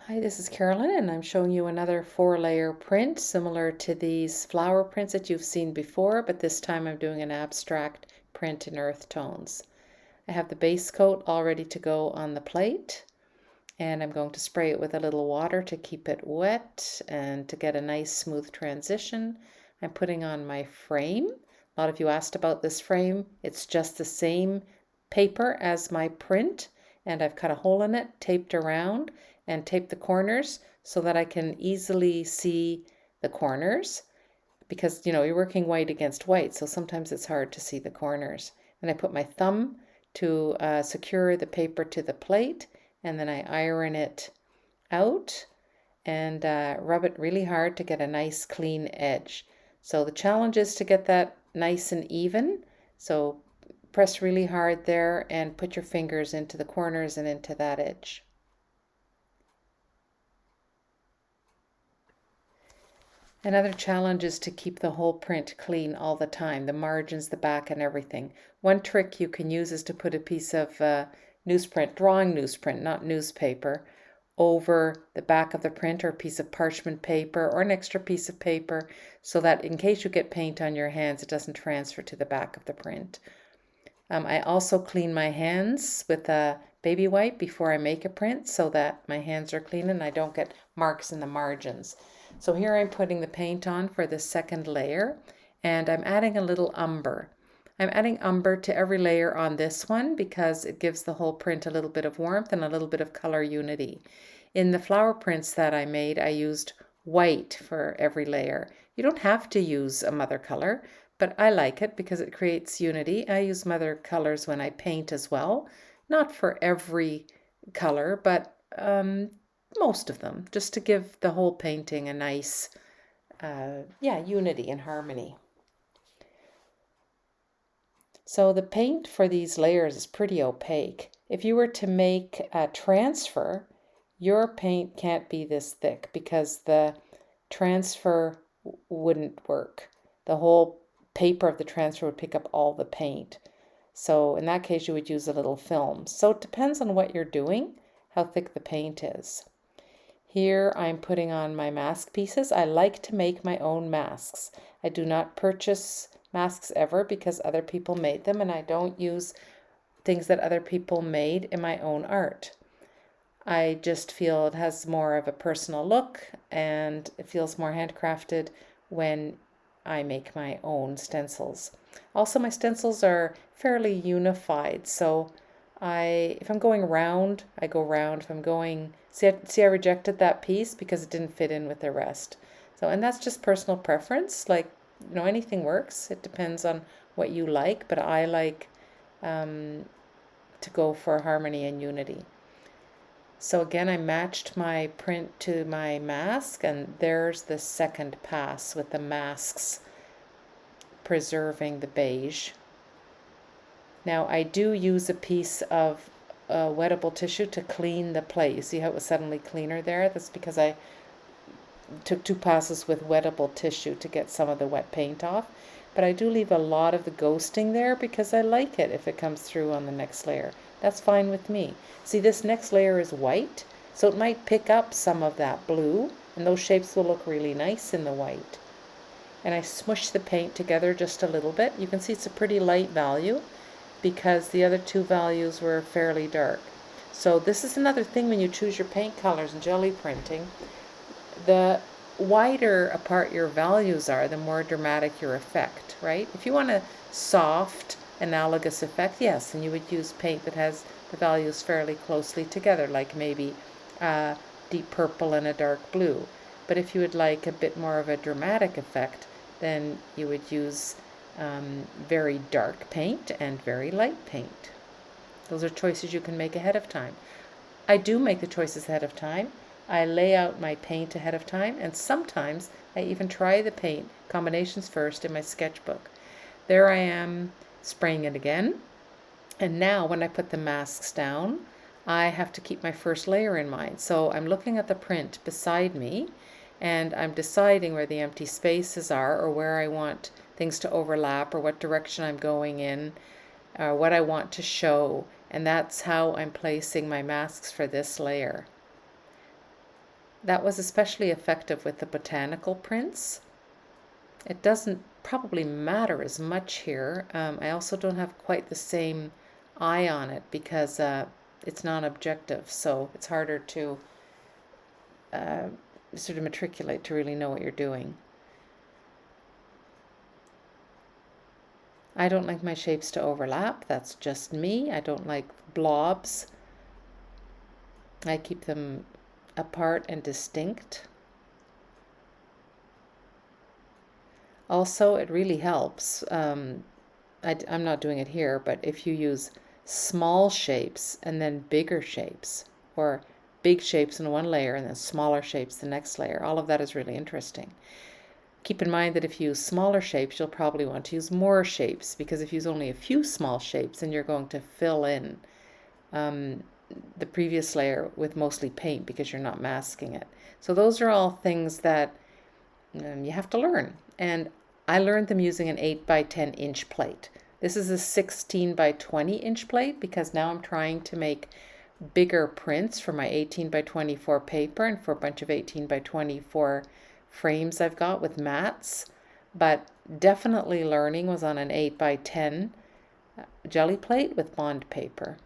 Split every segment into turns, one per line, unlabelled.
Hi, this is Carolyn, and I'm showing you another 4-layer print similar to these flower prints that you've seen before, but this time I'm doing an abstract print in earth tones. I have the base coat all ready to go on the plate, and I'm going to spray it with a little water to keep it wet and to get a nice smooth transition. I'm putting on my frame. A lot of you asked about this frame. It's just the same paper as my print, and I've cut a hole in it, taped around, and taped the corners so that I can easily see the corners because you're working white against white, so sometimes it's hard to see the corners. And I put my thumb to secure the paper to the plate, and then I iron it out and rub it really hard to get a nice clean edge. So the challenge is to get that nice and even. So press really hard there and put your fingers into the corners and into that edge. Another challenge is to keep the whole print clean all the time, the margins, the back, and everything. One trick you can use is to put a piece of newsprint, drawing newsprint, not newspaper, over the back of the print, or a piece of parchment paper or an extra piece of paper, so that in case you get paint on your hands, it doesn't transfer to the back of the print. I also clean my hands with a baby wipe before I make a print so that my hands are clean and I don't get marks in the margins. So here I'm putting the paint on for the second layer, and I'm adding a little umber. I'm adding umber to every layer on this one because it gives the whole print a little bit of warmth and a little bit of color unity. In the flower prints that I made, I used white for every layer. You don't have to use a mother color, but I like it because it creates unity. I use mother colors when I paint as well, not for every color, but most of them, just to give the whole painting a nice, unity and harmony. So the paint for these layers is pretty opaque. If you were to make a transfer, your paint can't be this thick because the transfer wouldn't work. The whole paper of the transfer would pick up all the paint. So in that case, you would use a little film. So it depends on what you're doing, how thick the paint is. Here I'm putting on my mask pieces. I like to make my own masks. I do not purchase masks ever because other people made them, and I don't use things that other people made in my own art. I just feel it has more of a personal look and it feels more handcrafted when I make my own stencils. Also, my stencils are fairly unified, so if I'm going round, I go round. If I'm going, see, I rejected that piece because it didn't fit in with the rest. So, and that's just personal preference. Like, anything works. It depends on what you like, but I like to go for harmony and unity. So again, I matched my print to my mask, and there's the second pass with the masks preserving the beige. Now I do use a piece of wettable tissue to clean the plate. You see how it was suddenly cleaner there? That's because I took 2 passes with wettable tissue to get some of the wet paint off. But I do leave a lot of the ghosting there because I like it if it comes through on the next layer. That's fine with me. See, this next layer is white, so it might pick up some of that blue, and those shapes will look really nice in the white. And I smush the paint together just a little bit. You can see it's a pretty light value because the other 2 values were fairly dark. So this is another thing when you choose your paint colors in Gelli Printing. The wider apart your values are, the more dramatic your effect, right? If you want a soft, analogous effect, yes, and you would use paint that has the values fairly closely together, like maybe a deep purple and a dark blue. But if you would like a bit more of a dramatic effect, then you would use very dark paint and very light paint. Those are choices you can make ahead of time. I do make the choices ahead of time. I lay out my paint ahead of time, and sometimes I even try the paint combinations first in my sketchbook. There I am spraying it again, and now when I put the masks down, I have to keep my first layer in mind. So I'm looking at the print beside me, and I'm deciding where the empty spaces are, or where I want things to overlap, or what direction I'm going in, or what I want to show, and that's how I'm placing my masks for this layer. That was especially effective with the botanical prints. It doesn't probably matter as much here. I also don't have quite the same eye on it because it's non-objective, so it's harder to sort of matriculate to really know what you're doing. I don't like my shapes to overlap. That's just me. I don't like blobs. I keep them apart and distinct. Also, it really helps. I'm not doing it here, but if you use small shapes and then bigger shapes, or big shapes in one layer and then smaller shapes the next layer, all of that is really interesting. Keep in mind that if you use smaller shapes, you'll probably want to use more shapes, because if you use only a few small shapes, then you're going to fill in the previous layer with mostly paint because you're not masking it. So those are all things that you have to learn. And I learned them using an 8 by 10 inch plate. This is a 16 by 20 inch plate because now I'm trying to make bigger prints for my 18 by 24 paper and for a bunch of 18 by 24 frames I've got with mats. But definitely learning was on an 8 by 10 jelly plate with bond paper.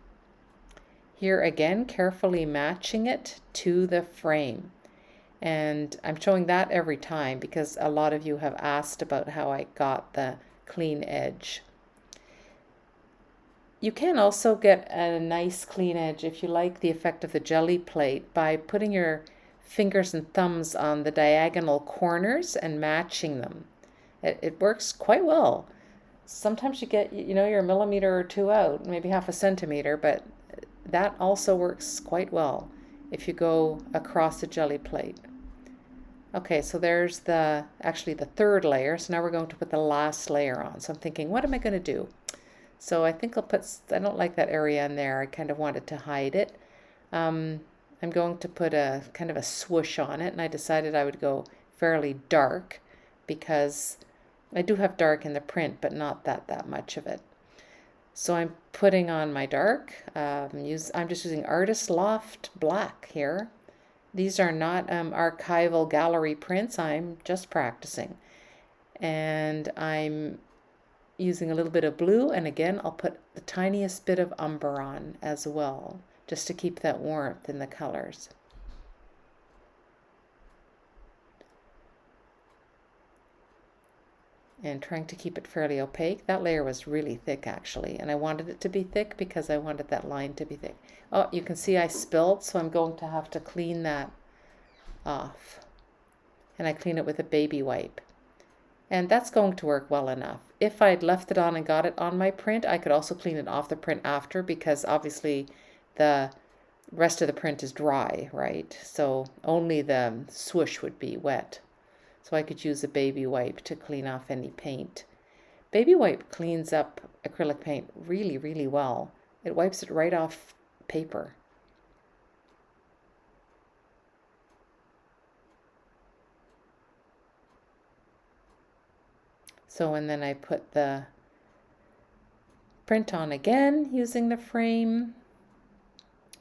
Here again, carefully matching it to the frame. And I'm showing that every time because a lot of you have asked about how I got the clean edge. You can also get a nice clean edge if you like the effect of the jelly plate by putting your fingers and thumbs on the diagonal corners and matching them. It works quite well. Sometimes you get, you're a millimeter or two out, maybe half a centimeter, but that also works quite well if you go across the jelly plate. Okay, so there's actually the third layer. So now we're going to put the last layer on. So I'm thinking, what am I going to do? So I think I don't like that area in there. I kind of wanted to hide it. I'm going to put a kind of a swoosh on it, and I decided I would go fairly dark because I do have dark in the print, but not that much of it. So I'm putting on my dark. I'm just using Artist Loft Black here. These are not archival gallery prints. I'm just practicing. And I'm using a little bit of blue, and again I'll put the tiniest bit of umber on as well, just to keep that warmth in the colors. And trying to keep it fairly opaque. That layer was really thick actually, and I wanted it to be thick because I wanted that line to be thick. Oh, you can see I spilled, so I'm going to have to clean that off. And I clean it with a baby wipe. And that's going to work well enough. If I'd left it on and got it on my print, I could also clean it off the print after, because obviously the rest of the print is dry, right? So only the swoosh would be wet. So I could use a baby wipe to clean off any paint. Baby wipe cleans up acrylic paint really, really well. It wipes it right off paper. So, and then I put the print on again using the frame.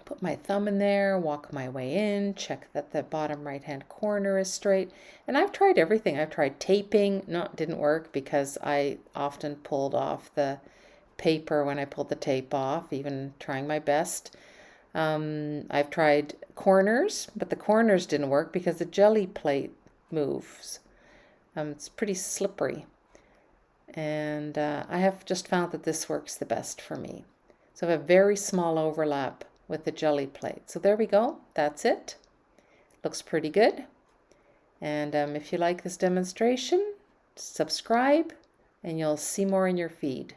Put my thumb in there, walk my way in, check that the bottom right hand corner is straight. And I've tried everything. I've tried taping. No, it didn't work because I often pulled off the paper when I pulled the tape off, even trying my best. I've tried corners, but the corners didn't work because the jelly plate moves. It's pretty slippery. And I have just found that this works the best for me. So I have a very small overlap with the jelly plate. So there we go. That's it. Looks pretty good. And if you like this demonstration, subscribe and you'll see more in your feed.